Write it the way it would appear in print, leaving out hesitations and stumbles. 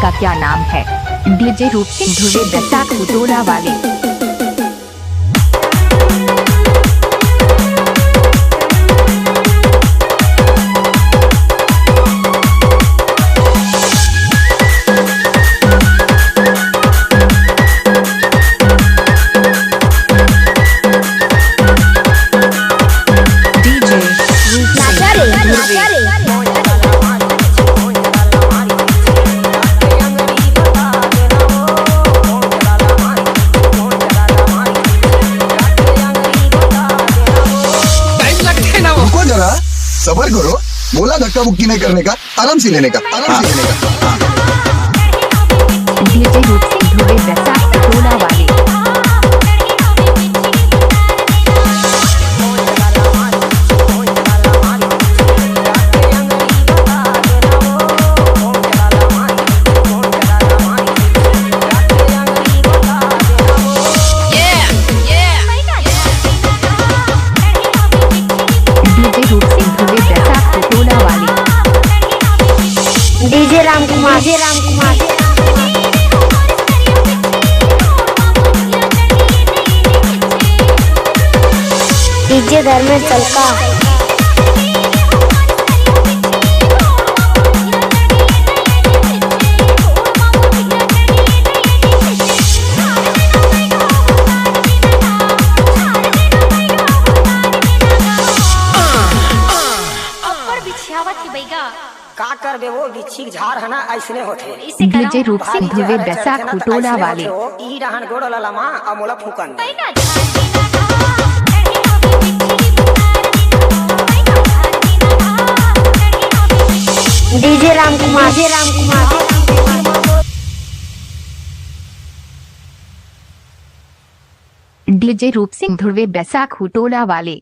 का क्या नाम है? डीजे रूप सिंह धुर्वे बैसाख हुटोला वाले। सबर करो, बोला धक्का मुक्की नहीं करने का, आराम से लेने का, आराम से लेने का। डीजे रूप सिंह धुर्वे बैसाख हुटोला वाले। DJ Ram Kumar, DJ Ram Kumar, DJ Dharmendra तलका, का कर बे वो बिच्छी झार है ना ऐसने होते। डीजे रूप सिंह धुर्वे बैसाख हुटोला वाले। ई रहन गोड़ ललमा अमोला फूकन। DJ Ram Kumar, DJ Ram Kumar, DJ Roop Singh Dhurve बैसाख हुटोला वाले।